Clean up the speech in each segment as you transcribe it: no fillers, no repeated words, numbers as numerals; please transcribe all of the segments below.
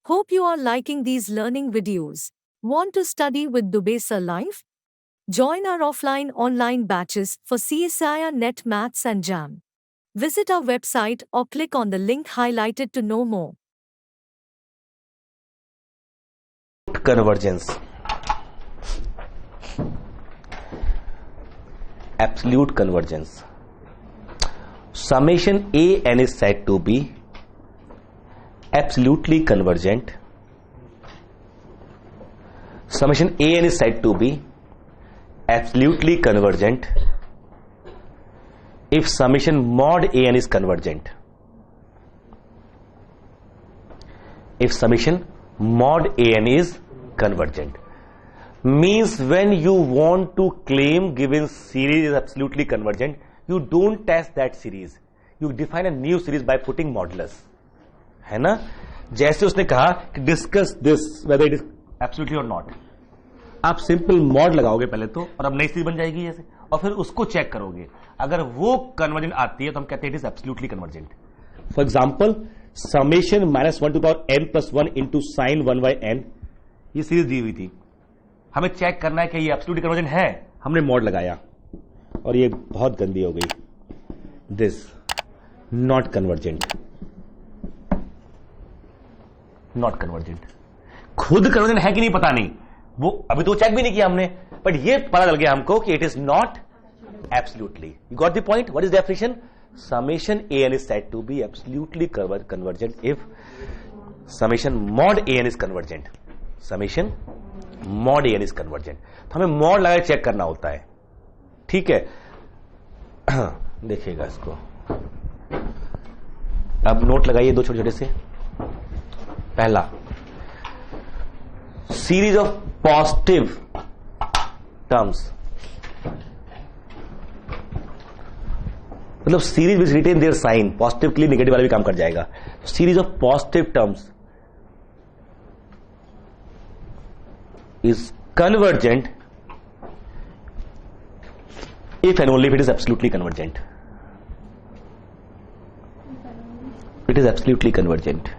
Hope you are liking these learning videos. Want to study with Dubey Sir Live? Join our offline online batches for CSIR Net Maths and JAM. Visit our website or click on the link highlighted to know more. Convergence. Absolute convergence. Summation a n is said to be absolutely convergent. Summation a n is said to be absolutely convergent if summation mod a n is convergent. If summation mod a n is convergent. Means when you want to claim given series is absolutely convergent, you don't test that series. You define a new series by putting modulus. है ना? जैसे उसने कहा कि discuss this whether it is absolutely or not. आप simple mod लगाओगे पहले तो, और अब नई सीरीज बन जाएगी ऐसे, और फिर उसको चेक करोगे. अगर वो कन्वर्जेंट आती है तो हम कहते हैं it is absolutely convergent. For example summation -1 to the power n plus 1 into sin 1 by n, ये सीरीज दी हुई थी. हमें चेक करना है कि ये एब्सोल्युटली कन्वर्जेंट है. हमने मॉड लगाया और ये बहुत गंदी हो गई. This not convergent. Not convergent. खुद कन्वर्जेंट है कि नहीं पता नहीं, वो अभी तो चेक भी नहीं किया हमने, बट ये पता चल गया हमको कि it is not absolutely. You got the point. What is definition? Summation A N is said to be absolutely convergent if summation mod A N is convergent. Summation mod A N is convergent. तो हमें mod लगा check करना होता है. ठीक है, देखिएगा इसको. अब नोट लगाइए दो छोटे छोटे से. पहला, सीरीज ऑफ पॉजिटिव टर्म्स, मतलब series which retain their sign. Positive के लिए नेगेटिव वाला भी काम कर जाएगा. Series of positive terms is convergent if and only if it is absolutely convergent. It is absolutely convergent.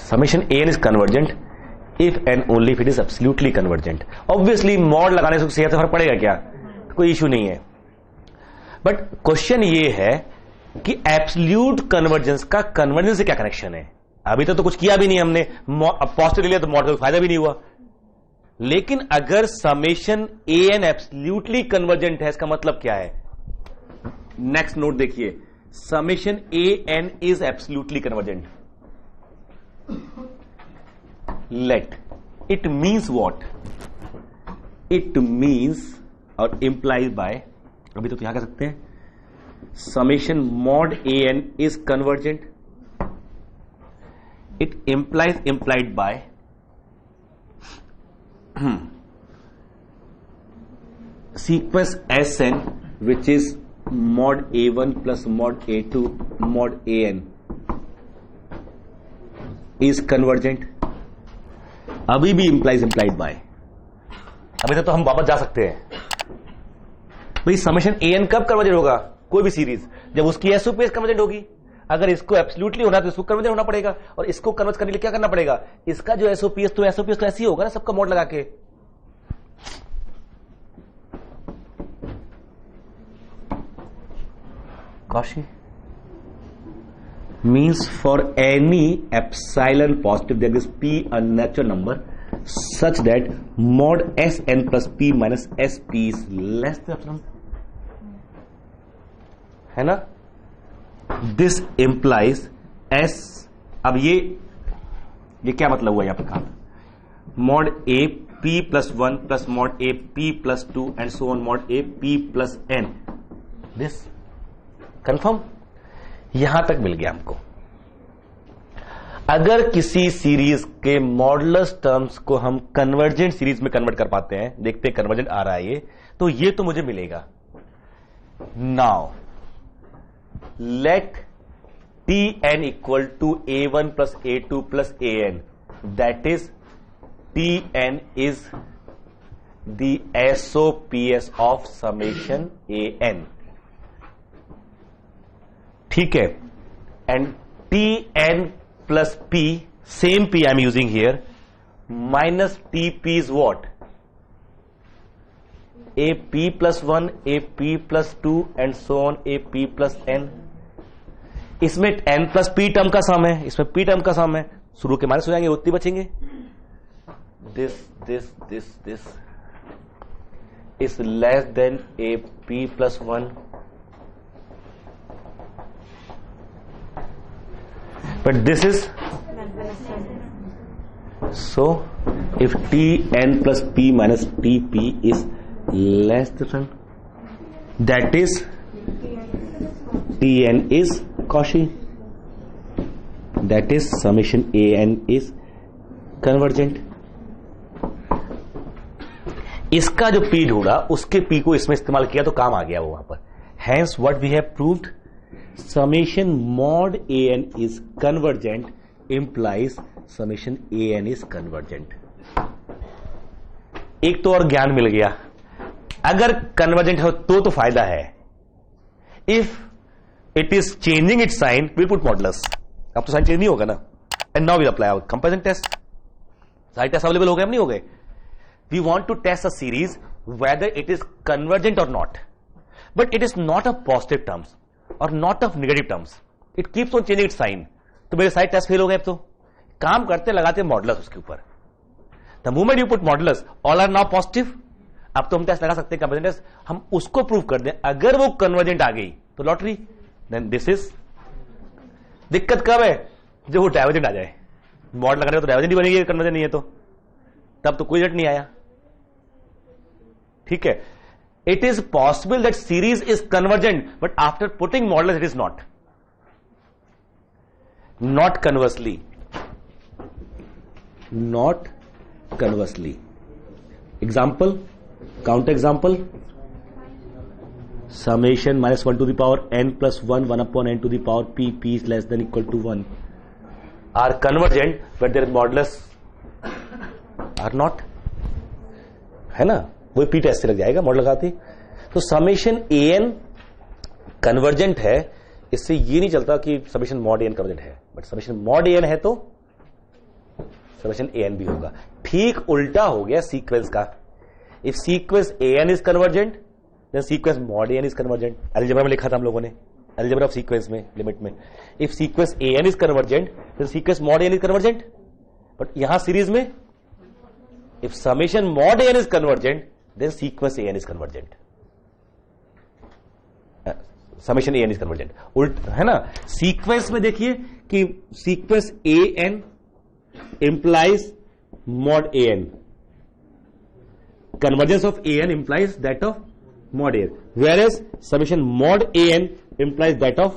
Summation a n is convergent if and only if it is absolutely convergent. Obviously mod लगाने से सेहत से फर्क पड़ेगा क्या? कोई issue नहीं है. बट क्वेश्चन ये है कि एब्सोल्यूट कन्वर्जेंस का कन्वर्जेंस से क्या कनेक्शन है. अभी तो कुछ किया भी नहीं हमने. पॉजिटिव लिया तो मॉड का फायदा भी नहीं हुआ. लेकिन अगर summation A N absolutely convergent है, इसका मतलब क्या है? नेक्स्ट नोट देखिए. Summation A N is absolutely convergent. Let it means what? It means और इंप्लाइज बाय, अभी तो यहां कह सकते हैं summation mod A N is convergent. It implied by sequence Sn which is mod a1 plus mod a2 mod an is convergent. अभी भी implied by. अभी तो हम वापस जा सकते हैं. भाई समेशन an कब कन्वर्जेंट होगा? कोई भी सीरीज जब उसकी एसओपीएस कन्वर्जेंट होगी. अगर इसको एब्सोल्युटली होना तो इसको कन्वर्जेंट होना पड़ेगा, और इसको कन्वर्ज करने के लिए क्या करना पड़ेगा? इसका जो एसओपीएस तो ऐसे ही होगा ना, सबका मोड लगा के. Cauchy means for any epsilon positive there is p a natural number such that mod Sn plus p minus sp is less than epsilon. है ना? This implies S. अब ये क्या मतलब हुआ यहां पर? कहा mod a p plus 1 plus mod a p plus 2 and so on mod a p plus n. This confirm. यहां तक मिल गया हमको. अगर किसी सीरीज के मॉडुलस टर्म्स को हम कन्वर्जेंट सीरीज में कन्वर्ट कर पाते हैं, देखते हैं कन्वर्जेंट आ रहा है ये, तो ये तो मुझे मिलेगा. Now let Tn equal to a1 plus a2 plus an, that is Tn is the SOPS of summation an. ठीक है. And Tn plus P, same P I'm using here, minus TP is what? AP plus 1, AP plus 2 and so on, AP plus N. इसमें N plus P term का सम है, इसमें P term का सम है, शुरू के माइनस हो जाएंगे, उतनी बचेंगे. This is less than AP plus 1. But this is, so if Tn plus P minus Tp is less than, that is Tn is Cauchy, that is summation An is convergent. इसका जो P ढूंढा उसके P को इसमें इस्तेमाल किया तो काम आ गया वो वहां पर. Hence what we have proved, summation mod An is convergent implies summation An is convergent. एक तो और ज्ञान मिल गया, अगर कन्वर्जेंट हो तो फायदा है. If it is changing it sign, will put modulus. अब तो साइन चेंज नहीं होगा ना. And now will apply our comparison test. Sign test available हो गए, हम नहीं हो गए. We want to test a series whether it is convergent और not, but it is not of positive terms और not of negative terms. It keeps on changing it sign. तो मेरे साइन टेस्ट फेल हो गए. अब तो काम करते लगाते मॉडुलस उसके ऊपर. The moment you put modulus, all are now positive. अब तो हम टेस्ट लगा सकते हैं कंपैरिजन टेस्ट. हम उसको प्रूव कर दें, अगर वो कन्वर्जेंट आ गई तो लॉटरी. देन दिस इज, दिक्कत कब है? जब वो डाइवर्जेंट आ जाए. मॉड लगाने तो डाइवर्जेंट ही बनेगी, कन्वर्जेंट नहीं है तो तब तो कोई रिजल्ट नहीं आया. ठीक है. It is possible that series is convergent, but after putting modulus it is not. Not conversely, not conversely. Example, counter example. Summation minus 1 to the power n plus 1 upon n to the power p is less than equal to 1 are convergent, but their modulus are not. है ना, वो p test से लग जाएगा model लगाते. तो summation an convergent है, इससे ये नहीं चलता कि समेशन मॉड an कन्वर्जेंट है, बट समेशन मॉड an है तो समेशन an भी होगा. ठीक उल्टा हो गया सीक्वेंस का. If sequence an is convergent, then sequence mod an is convergent. Algebra में लिखा था हम लोगों ने, अलजेब्रा ऑफ सीक्वेंस में, लिमिट में. If sequence an is convergent, then sequence mod an is convergent. But यहां सीरीज में if summation mod an is convergent, then sequence an is convergent. Summation an is convergent. उल्ट है ना. Sequence में देखिए कि sequence an implies mod an. Convergence of an implies that of mod an, whereas summation mod an implies that of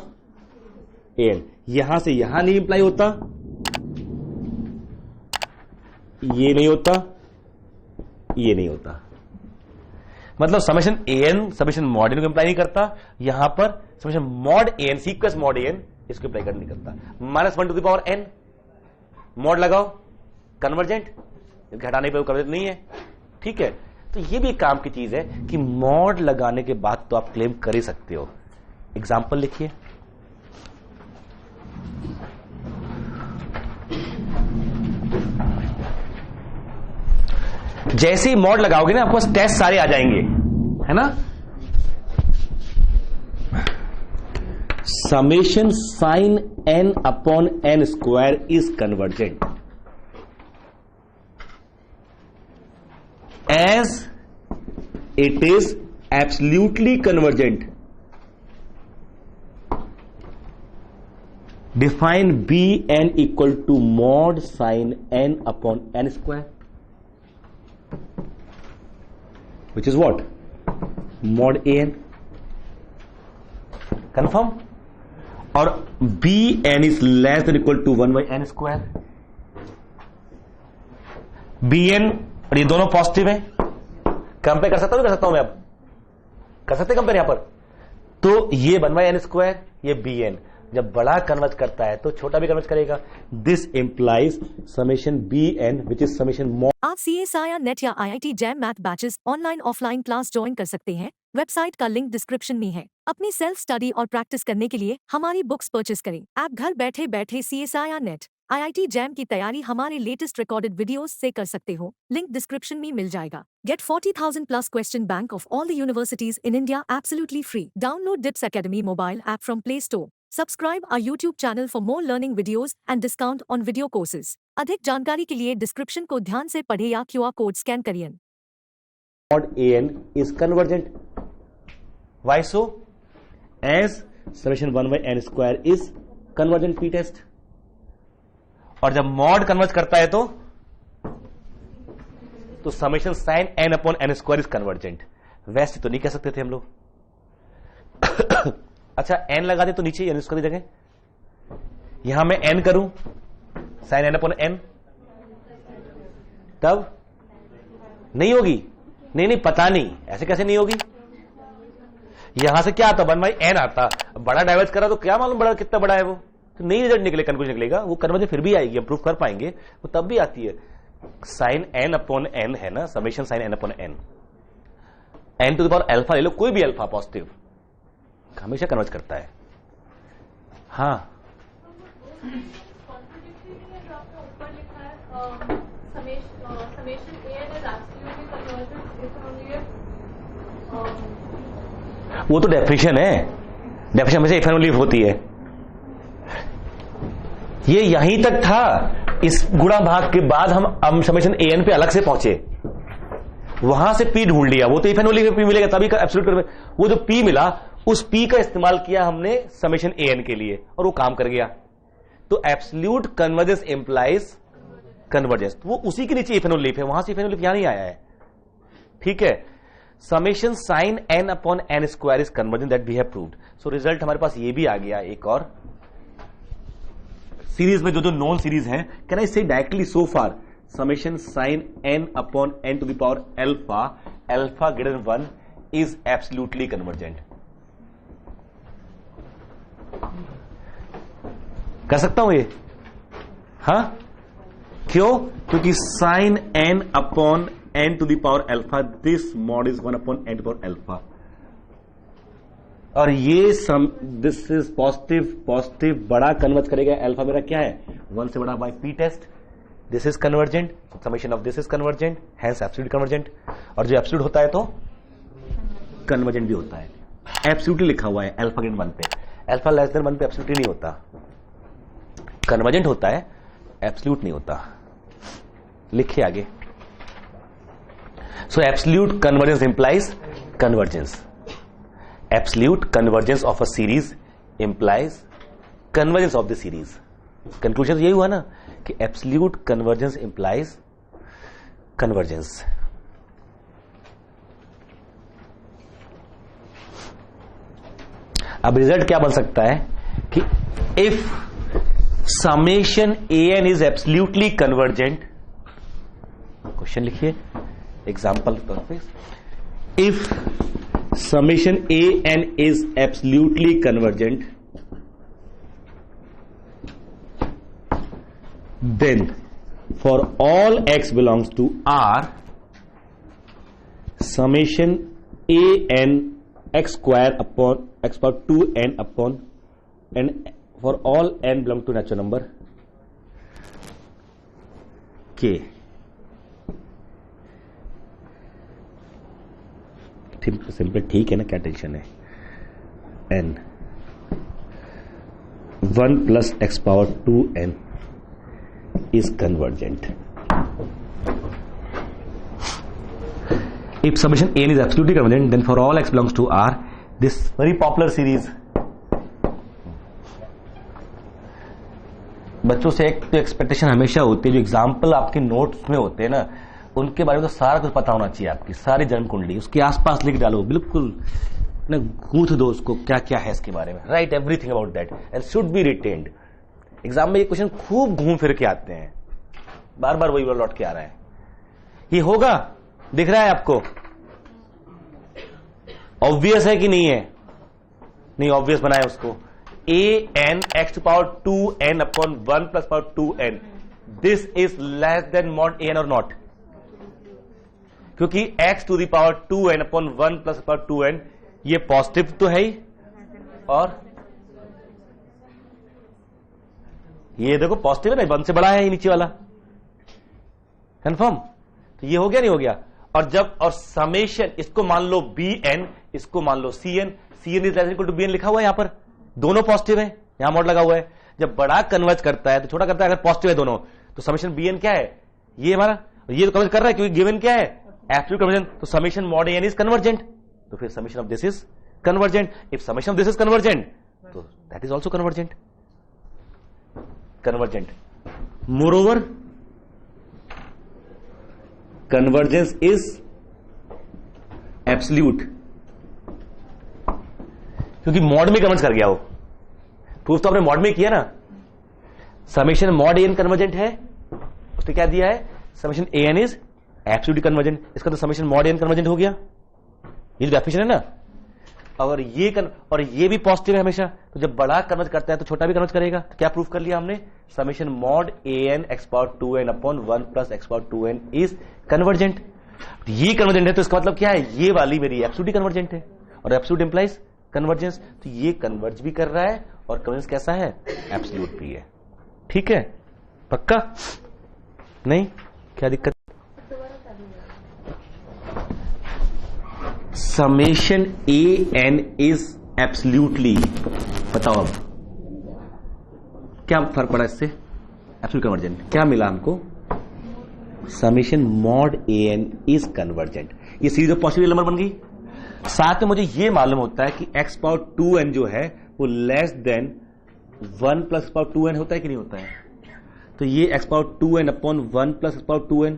an. यहां से यहां नहीं इंप्लाई होता, ये नहीं होता, ये नहीं होता. मतलब summation an summation mod an को इंप्लाई नहीं करता. यहां पर summation mod an, sequence mod an इसको इंप्लाई कर नहीं करता. Minus 1 to the power n, mod लगाओ, कन्वर्जेंट. घटाने पर कन्वर्जेंट नहीं है. ठीक है. तो ये भी काम की चीज है कि मॉड लगाने के बाद तो आप क्लेम कर ही सकते हो. एग्जाम्पल लिखिए. जैसे ही मॉड लगाओगे ना, आपको टेस्ट सारे आ जाएंगे, है ना. Summation sine n upon n square is convergent as it is absolutely convergent. Define Bn equal to mod sin n upon n square, which is what? Mod an. Confirm? और Bn is less than equal to 1 by n square. Bn और ये दोनों positive है. Compare कर सकता हूं, कर सकता हूं मैं. अब कर सकते कंपेयर यहां पर. तो ये 1 by n स्क्वायर, ये bn. जब बड़ा कन्वर्ज करता है तो छोटा भी कन्वर्ज करेगा. This implies summation bn which is summation mod. आप CSIR नेट या IIT jam math batches online offline class join कर सकते हैं. वेबसाइट का लिंक डिस्क्रिप्शन में है. अपनी सेल्फ स्टडी और प्रैक्टिस करने के लिए हमारी बुक्स परचेस करें. आप घर बैठे बैठे CSIR नेट IIT जैम की तैयारी हमारे लेटेस्ट रिकॉर्डेड वीडियोस से कर सकते हो, लिंक डिस्क्रिप्शन में मिल जाएगा। Get 40,000 plus question bank of all the universities in India absolutely free. Download DIPS Academy mobile app from Play Store. Subscribe our YouTube channel for more learning videos and discount on video courses. अधिक जानकारी के लिए description को ध्यान से पढ़े या QR code scan करिए। Mod an is convergent. Why so? As summation 1 by n square is convergent p test. और जब मॉड कन्वर्ज करता है तो summation sine N upon N square is convergent. वैसे तो नहीं कह सकते थे हम लोग। अच्छा एन लगा दे तो नीचे एन स्क्वायर की जगह यहां मैं एन करूं साइन एन अपॉन एन, तब नहीं होगी। नहीं पता नहीं, ऐसे कैसे नहीं होगी। यहां से क्या आता 1 बाई एन आता, बड़ा डाइवर्ज करा तो क्या मालूम बड़ा कितना बड़ा है वो, तो नहीं रिजल्ट निकले कंक्लूजन निकलेगा। वो कन्वर्जन फिर भी आएगी, हम प्रूफ कर पाएंगे, वो तब भी आती है। साइन एन अपॉन एन है ना, summation sine N upon N, N to the power alpha ले लो, कोई भी अल्फा पॉजिटिव हमेशा कन्वर्ज करता है। हाँ वो तो डेफिनेशन है, डेफिनेशन हमेशा इफ एंड ओनली इफ होती है। ये यहीं तक था, इस गुणा भाग के बाद हम समेशन ए एन पे अलग से पहुंचे, वहां से पी ढूंढ लिया। वो तो if and only if P मिलेगा तभी एब्सोल्यूट, वो जो पी मिला उस पी का इस्तेमाल किया हमने समेशन ए एन के लिए और वो काम कर गया। तो एब्सोल्यूट कन्वर्जेंस इंप्लाइज कन्वर्जेंस, वो उसी के नीचे इफ एंड ओनली इफ है, वहां से इफ एंड ओनली इफ यहां नहीं आया है। ठीक है, summation sine N upon N square is convergent, that we have proved. So result हमारे पास ये भी आ गया। एक और सीरीज में जो नॉन सीरीज है, can I say directly so far summation sine N upon N to the power alpha, alpha greater than 1 is absolutely convergent. कर सकता हूं ये? हाँ, क्यों? क्योंकि sine N upon N to the power alpha, this mod is 1 upon N to power alpha, और ये this is positive बड़ा कन्वर्ज करेगा। अल्फा मेरा क्या है 1 से बड़ा by P test, this is convergent, summation of this is convergent, hence absolute convergent. और जो एब्सोल्यूट होता है तो कन्वर्जेंट भी होता है। एब्सोल्यूटली लिखा हुआ है अल्फा ग्रेटर 1 पे, अल्फा लेस देन 1 पे एब्सोल्यूटली नहीं होता, कन्वर्जेंट होता है, एब्सोल्यूट नहीं होता। लिखिए आगे। सो absolute convergence implies convergence, absolute convergence of a series implies convergence of the series। Conclusion यही हुआ ना कि absolute convergence implies convergence। अब रिजल्ट क्या बन सकता है कि if summation an is absolutely convergent, question लिखिए, example if summation a n is absolutely convergent, then for all x belongs to R, summation a n x square upon x power 2n upon n for all n belong to natural number k। Simple ठीक है ना, क्या tension है। n 1 plus x power 2n is convergent if summation n is absolutely convergent, then for all x belongs to R, this very popular series। बच्चों से एक तो expectation हमेशा होती है, जो एग्जाम्पल आपके नोट्स में होते हैं ना, उनके बारे में तो सारा कुछ पता होना चाहिए, आपकी सारी जन्म कुंडली उसके आसपास लिख डालो, बिल्कुल ना गूंथ दो उसको, क्या क्या है इसके बारे में, right everything about that and should be retained. Exam में ये क्वेश्चन खूब घूम फिर के आते हैं, बार बार वही लौट के आ रहा है। ये होगा, दिख रहा है आपको, ऑब्वियस है कि नहीं है? नहीं, ऑब्वियस बनाए उसको। a n x to power 2n upon 1 plus power 2n, this is less than mod a n or not? क्योंकि x to the power 2n upon 1 plus power 2n ये पॉजिटिव तो है ही, और ये देखो पॉजिटिव है ना, 1 से बड़ा है ये नीचे वाला, कंफर्म। तो ये हो गया नहीं हो गया। और जब और समेशन, इसको मान लो bn, इसको मान लो cn, cn is less equal to bn लिखा हुआ है यहां पर, दोनों पॉजिटिव है, यहां मॉड लगा हुआ है। जब बड़ा कन्वर्ज करता है तो छोटा करता है, अगर पॉजिटिव है दोनों तो समेशन bn क्या है, ये हमारा, ये तो कन्वर्ज कर रहा है क्योंकि गिवन क्या है, एब्सोल्यूट कन्वर्जन, तो समेशन मॉड an इज कन्वर्जेंट, तो फिर summation of this is convergent. If summation of this is convergent तो that is also convergent, convergent. Moreover convergence is absolute, क्योंकि मॉड में कन्वर्ज कर गया वो, प्रूफ तो आपने मॉड में किया ना। समेशन मॉड an कन्वर्जेंट है, उसने क्या दिया है, summation an is absolutely convergent, इसका तो समेशन मॉड an कन्वर्जेंट हो गया, ये जो डेफिनेशन है ना। अगर ये और ये भी पॉजिटिव है हमेशा, तो जब बड़ा कन्वर्ज करता है तो छोटा भी कन्वर्ज करेगा। तो क्या प्रूफ कर लिया हमने, summation mod an x power 2n upon 1 plus x power 2n is convergent. ये कन्वर्जेंट है तो इसका मतलब क्या है, ये वाली मेरी एब्सोल्यूटली कन्वर्जेंट है, और एब्सोल्यूट इंप्लाइज कन्वर्जेंस, तो ये कन्वर्ज भी कर रहा है और कन्वर्जेंस कैसा है, एब्सोल्यूट भी है। ठीक है, पक्का नहीं, क्या दिक्कत। समेशन an इज एब्सोल्यूटली, बताओ अब क्या फर्क पड़ा इससे, एब्सोल्यूट कन्वर्जेंट, क्या मिला हमको, समेशन मॉड an इज कन्वर्जेंट, ये सीरीज ऑफ पॉसिबल नंबर बन गई। साथ में मुझे ये मालूम होता है कि x पावर 2n जो है वो less than 1 plus power 2n होता है कि नहीं होता है, तो ये x power 2n upon 1 plus x power 2n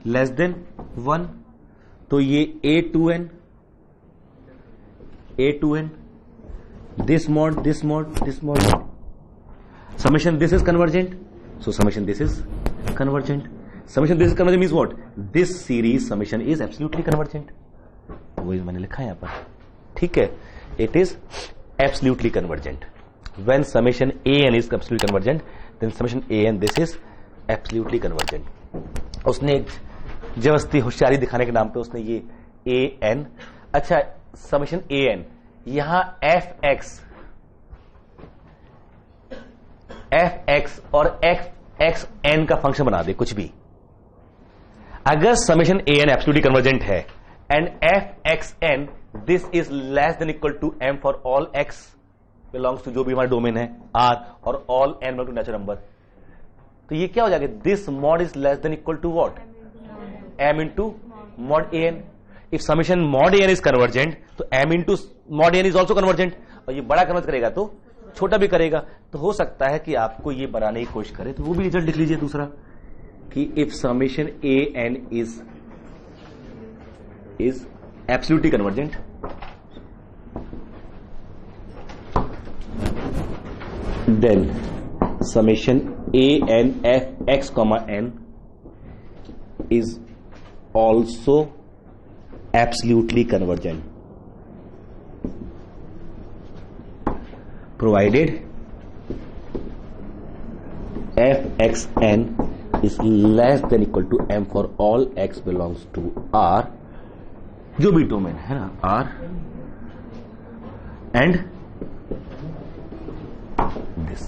less than 1, तो ये a2n this mod summation this is convergent, so summation this is convergent, summation this is convergent means what, this series summation is absolutely convergent, वही मैंने लिखा है यहां पर। ठीक है, it is absolutely convergent when summation an is absolutely convergent, then summation an this is absolutely convergent. उसने एक जबरदस्ती होशियारी दिखाने के नाम पे उसने ये an, अच्छा समेशन an, यहां fx और xn का फंक्शन बना दे कुछ भी। अगर समेशन an एब्सोल्युटली कन्वर्जेंट है and fxn this is less than equal to m for all x belongs to जो भी हमारा डोमेन है r, और all n belong to natural number, तो ये क्या हो जाएगा, this mod is less than equal to what, m into mod an। If summation mod an इज कन्वर्जेंट तो m into mod an is also convergent, और ये बड़ा कन्वर्ज करेगा तो छोटा भी करेगा। तो हो सकता है कि आपको ये बनाने की कोशिश करे, तो वो भी रिजल्ट लिख लीजिए दूसरा, कि if summation an is absolutely convergent, then summation an f x comma n is also absolutely convergent, provided f x n is less than equal to m for all x belongs to R, जो भी domain है ना R, and this.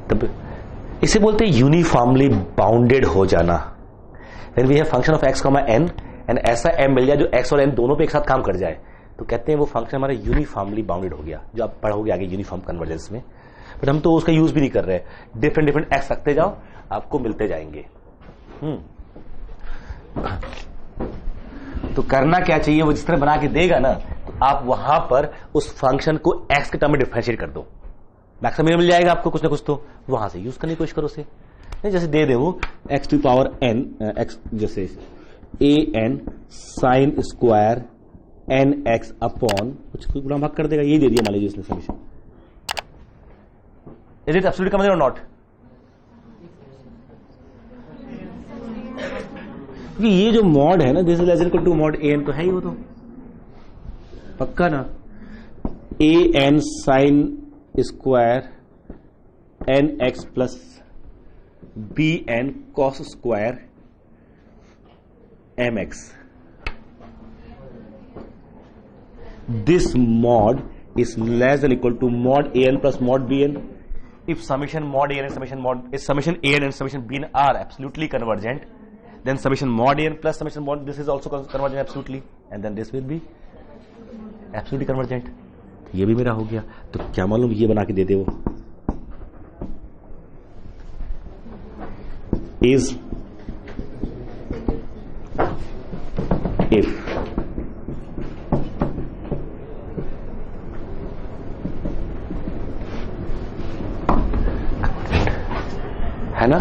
तब इसे बोलते हैं uniformly bounded हो जाना। When we have function of x, n and ऐसा m मिल जाए जो x और n दोनों पे एक साथ काम कर जाए, तो कहते हैं वो फंक्शन हमारा यूनिफॉर्मली बाउंडेड हो गया, जो आप पढ़ोगे आगे यूनिफॉर्म कन्वर्जेंस में। बट हम तो उसका यूज भी नहीं कर रहे, डिफरेंट डिफरेंट एक्स रखते जाओ, आपको मिलते जाएंगे। तो करना क्या चाहिए, वो जिस तरह बना के देगा ना, तो आप वहां पर उस फंक्शन को एक्स के टर्म में डिफरेंशिएट कर दो, मैक्सिमम मिल जाएगा आपको कुछ ना कुछ, तो वहां से यूज करने की कोशिश करो उसे। जैसे दे दे वो x to power n, x जैसे a n sine square n x upon कुछ गुणा भाग कर देगा, ये दे दिया मान लीजिए इसने summation. Is it absolutely convergent और नॉट? क्योंकि ये जो मॉड है ना, this is less than equal to mod A n, तो है ही वो, तो पक्का ना। A n sine square n x plus b n cos square mx, this mod is less than equal to mod an plus mod bn. If summation mod an and summation an and summation bn are absolutely convergent, then summation mod an plus summation mod this is also convergent absolutely, and then this will be absolutely convergent. ये भी मेरा हो गया. तो क्या मालूम ये बना के दे दे वो. Is if है ना.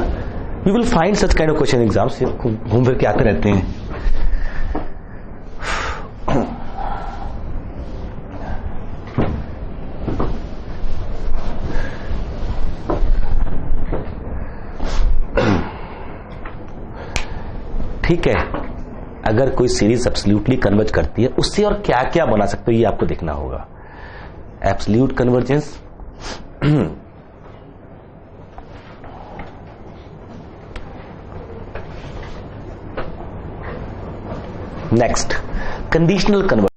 You will find such kind of question in exams. घूम फिर के आते रहते हैं. ठीक है, अगर कोई सीरीज एब्सोल्युटली कन्वर्ज करती है उससे और क्या क्या बना सकते हो ये आपको देखना होगा. Absolute convergence, next conditional convergence.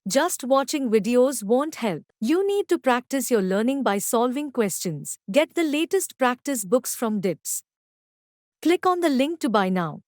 Just watching videos won't help. You need to practice your learning by solving questions. Get the latest practice books from DIPS. Click on the link to buy now.